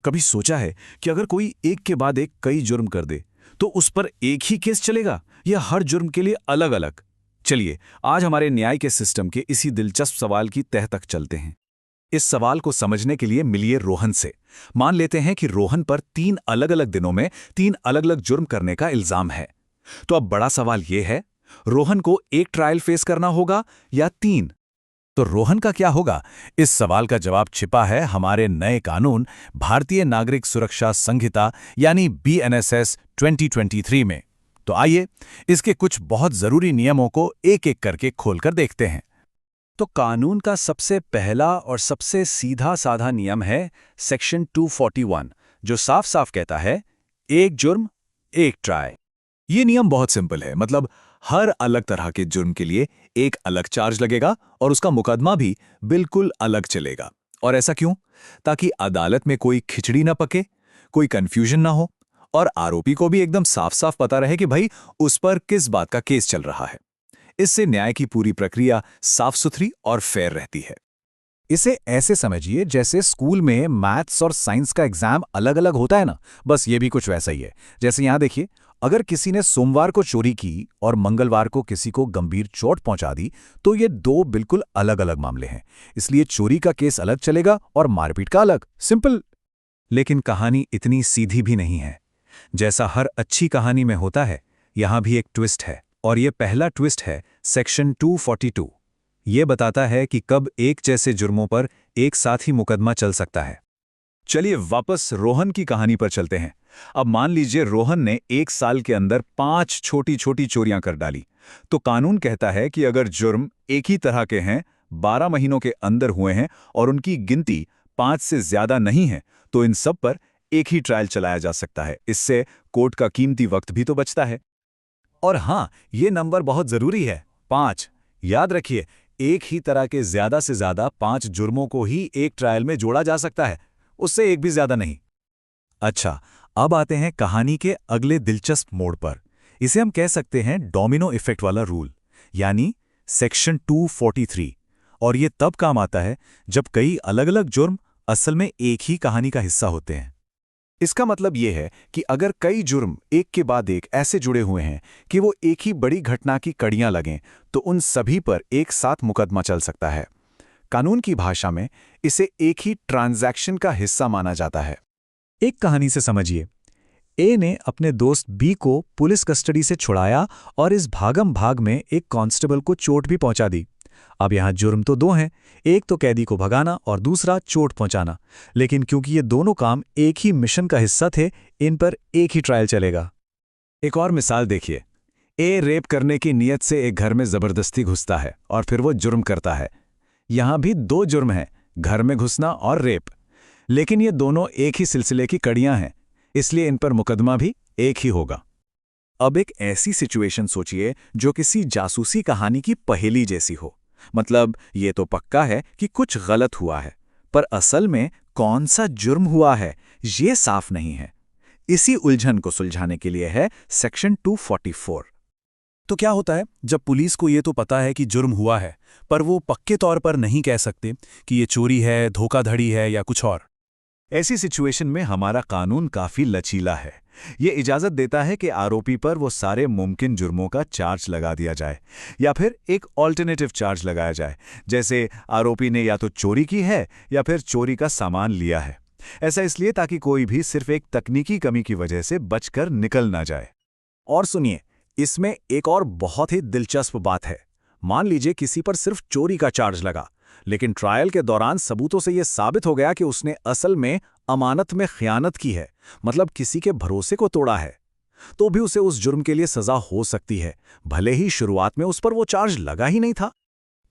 कभी सोचा है कि अगर कोई एक के बाद एक कई जुर्म कर दे तो उस पर एक ही केस चलेगा या हर जुर्म के लिए अलग अलग? चलिए आज हमारे न्याय के सिस्टम के इसी दिलचस्प सवाल की तह तक चलते हैं। इस सवाल को समझने के लिए मिलिए रोहन से। मान लेते हैं कि रोहन पर 3 अलग अलग दिनों में 3 अलग अलग जुर्म करने का इल्जाम है। तो अब बड़ा सवाल यह है, रोहन को एक ट्रायल फेस करना होगा या 3? तो रोहन का क्या होगा? इस सवाल का जवाब छिपा है हमारे नए कानून भारतीय नागरिक सुरक्षा संहिता यानी BNSS 2023 में। तो आइए इसके कुछ बहुत जरूरी नियमों को एक एक करके खोलकर देखते हैं। तो कानून का सबसे पहला और सबसे सीधा साधा नियम है सेक्शन 241, जो साफ साफ कहता है एक जुर्म एक ट्राई। ये नियम बहुत सिंपल है, मतलब हर अलग तरह के जुर्म के लिए एक अलग चार्ज लगेगा और उसका मुकदमा भी बिल्कुल अलग चलेगा। और ऐसा क्यों? ताकि अदालत में कोई खिचड़ी ना पके, कोई कंफ्यूजन ना हो और आरोपी को भी एकदम साफ साफ पता रहे कि भाई उस पर किस बात का केस चल रहा है। इससे न्याय की पूरी प्रक्रिया साफ सुथरी और फेयर रहती है। इसे ऐसे समझिए जैसे स्कूल में मैथ्स और साइंस का एग्जाम अलग अलग होता है ना, बस ये भी कुछ वैसा ही है। जैसे यहां देखिए, अगर किसी ने सोमवार को चोरी की और मंगलवार को किसी को गंभीर चोट पहुंचा दी तो ये 2 बिल्कुल अलग अलग मामले हैं। इसलिए चोरी का केस अलग चलेगा और मारपीट का अलग। सिंपल। लेकिन कहानी इतनी सीधी भी नहीं है। जैसा हर अच्छी कहानी में होता है, यहां भी एक ट्विस्ट है, और ये पहला ट्विस्ट है सेक्शन 242। ये बताता है कि कब एक जैसे जुर्मों पर एक साथ ही मुकदमा चल सकता है। चलिए वापस रोहन की कहानी पर चलते हैं। अब मान लीजिए रोहन ने 1 साल के अंदर 5 छोटी छोटी चोरियां कर डाली। तो कानून कहता है कि अगर जुर्म एक ही तरह के हैं, 12 महीनों के अंदर हुए हैं और उनकी गिनती 5 से ज्यादा नहीं है, तो इन सब पर एक ही ट्रायल चलाया जा सकता है। इससे कोर्ट का कीमती वक्त भी तो बचता है। और हाँ, ये नंबर बहुत जरूरी है, 5। याद रखिए, एक ही तरह के ज्यादा से ज्यादा 5 जुर्मों को ही एक ट्रायल में जोड़ा जा सकता है, उससे एक भी ज्यादा नहीं। अच्छा, अब आते हैं कहानी के अगले दिलचस्प मोड़ पर। इसे हम कह सकते हैं डोमिनो इफेक्ट वाला रूल, यानी सेक्शन 243। और ये तब काम आता है जब कई अलग अलग जुर्म असल में एक ही कहानी का हिस्सा होते हैं। इसका मतलब यह है कि अगर कई जुर्म एक के बाद एक ऐसे जुड़े हुए हैं कि वो एक ही बड़ी घटना की कड़ियां लगें, तो उन सभी पर एक साथ मुकदमा चल सकता है। कानून की भाषा में इसे एक ही ट्रांजैक्शन का हिस्सा माना जाता है। एक कहानी से समझिए, ए ने अपने दोस्त बी को पुलिस कस्टडी से छुड़ाया और इस भागम भाग में एक कांस्टेबल को चोट भी पहुंचा दी। अब यहां जुर्म तो 2 हैं, एक तो कैदी को भगाना और दूसरा चोट पहुंचाना। लेकिन क्योंकि ये दोनों काम एक ही मिशन का हिस्सा थे, इन पर एक ही ट्रायल चलेगा। एक और मिसाल देखिए, ए रेप करने की नीयत से एक घर में जबरदस्ती घुसता है और फिर वो जुर्म करता है। यहां भी 2 जुर्म हैं, घर में घुसना और रेप। लेकिन ये दोनों एक ही सिलसिले की कड़ियां हैं, इसलिए इन पर मुकदमा भी एक ही होगा। अब एक ऐसी सिचुएशन सोचिए जो किसी जासूसी कहानी की पहेली जैसी हो। मतलब ये तो पक्का है कि कुछ गलत हुआ है, पर असल में कौन सा जुर्म हुआ है ये साफ नहीं है। इसी उलझन को सुलझाने के लिए है सेक्शन 244। तो क्या होता है जब पुलिस को ये तो पता है कि जुर्म हुआ है, पर वो पक्के तौर पर नहीं कह सकते कि ये चोरी है, धोखाधड़ी है या कुछ और? ऐसी सिचुएशन में हमारा कानून काफी लचीला है। ये इजाजत देता है कि आरोपी पर वो सारे मुमकिन जुर्मों का चार्ज लगा दिया जाए या फिर एक ऑल्टरनेटिव चार्ज लगाया जाए, जैसे आरोपी ने या तो चोरी की है या फिर चोरी का सामान लिया है। ऐसा इसलिए ताकि कोई भी सिर्फ एक तकनीकी कमी की वजह से बचकर निकल ना जाए। और सुनिए, इसमें एक और बहुत ही दिलचस्प बात है। मान लीजिए किसी पर सिर्फ चोरी का चार्ज लगा, लेकिन ट्रायल के दौरान सबूतों से यह साबित हो गया कि उसने असल में अमानत में खयानत की है, मतलब किसी के भरोसे को तोड़ा है, तो भी उसे उस जुर्म के लिए सजा हो सकती है, भले ही शुरुआत में उस पर वो चार्ज लगा ही नहीं था।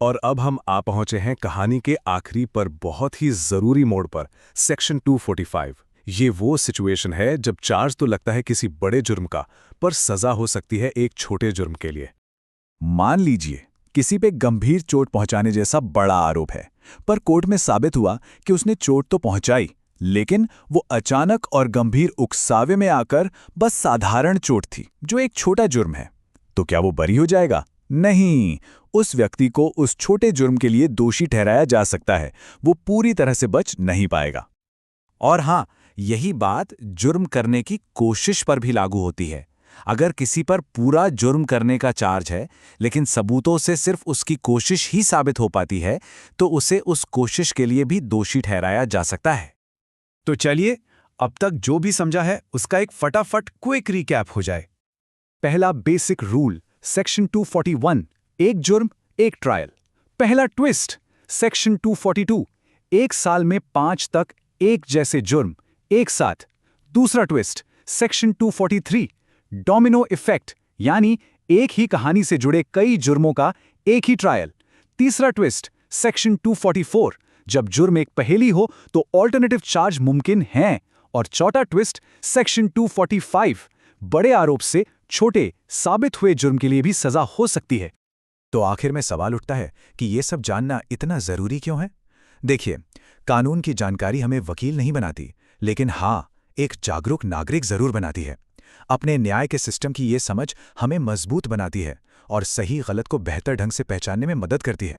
और अब हम आ पहुंचे हैं कहानी के आखिरी पर, बहुत ही जरूरी मोड़ पर, सेक्शन 245। ये वो सिचुएशन है जब चार्ज तो लगता है किसी बड़े जुर्म का, पर सजा हो सकती है एक छोटे जुर्म के लिए। मान लीजिए किसी पे गंभीर चोट पहुंचाने जैसा बड़ा आरोप है, पर कोर्ट में साबित हुआ कि उसने चोट तो पहुंचाई, लेकिन वो अचानक और गंभीर उकसावे में आकर बस साधारण चोट थी, जो एक छोटा जुर्म है। तो क्या वो बरी हो जाएगा? नहीं, उस व्यक्ति को उस छोटे जुर्म के लिए दोषी ठहराया जा सकता है, वो पूरी तरह से बच नहीं पाएगा। और हाँ, यही बात जुर्म करने की कोशिश पर भी लागू होती है। अगर किसी पर पूरा जुर्म करने का चार्ज है, लेकिन सबूतों से सिर्फ उसकी कोशिश ही साबित हो पाती है, तो उसे उस कोशिश के लिए भी दोषी ठहराया जा सकता है। तो चलिए, अब तक जो भी समझा है उसका एक फटाफट क्विक रिकैप हो जाए। पहला बेसिक रूल, सेक्शन 241, एक जुर्म एक ट्रायल। पहला ट्विस्ट, सेक्शन 242, 1 साल में 5 तक एक जैसे जुर्म एक साथ। दूसरा ट्विस्ट, सेक्शन 243, डोमिनो इफेक्ट, यानी एक ही कहानी से जुड़े कई जुर्मों का एक ही ट्रायल। तीसरा ट्विस्ट, सेक्शन 244, जब जुर्म एक पहेली हो तो ऑल्टरनेटिव चार्ज मुमकिन हैं। और चौथा ट्विस्ट, सेक्शन 245, बड़े आरोप से छोटे साबित हुए जुर्म के लिए भी सजा हो सकती है। तो आखिर में सवाल उठता है कि ये सब जानना इतना जरूरी क्यों है? देखिए, कानून की जानकारी हमें वकील नहीं बनाती, लेकिन हाँ, एक जागरूक नागरिक जरूर बनाती है। अपने न्याय के सिस्टम की ये समझ हमें मजबूत बनाती है और सही गलत को बेहतर ढंग से पहचानने में मदद करती है।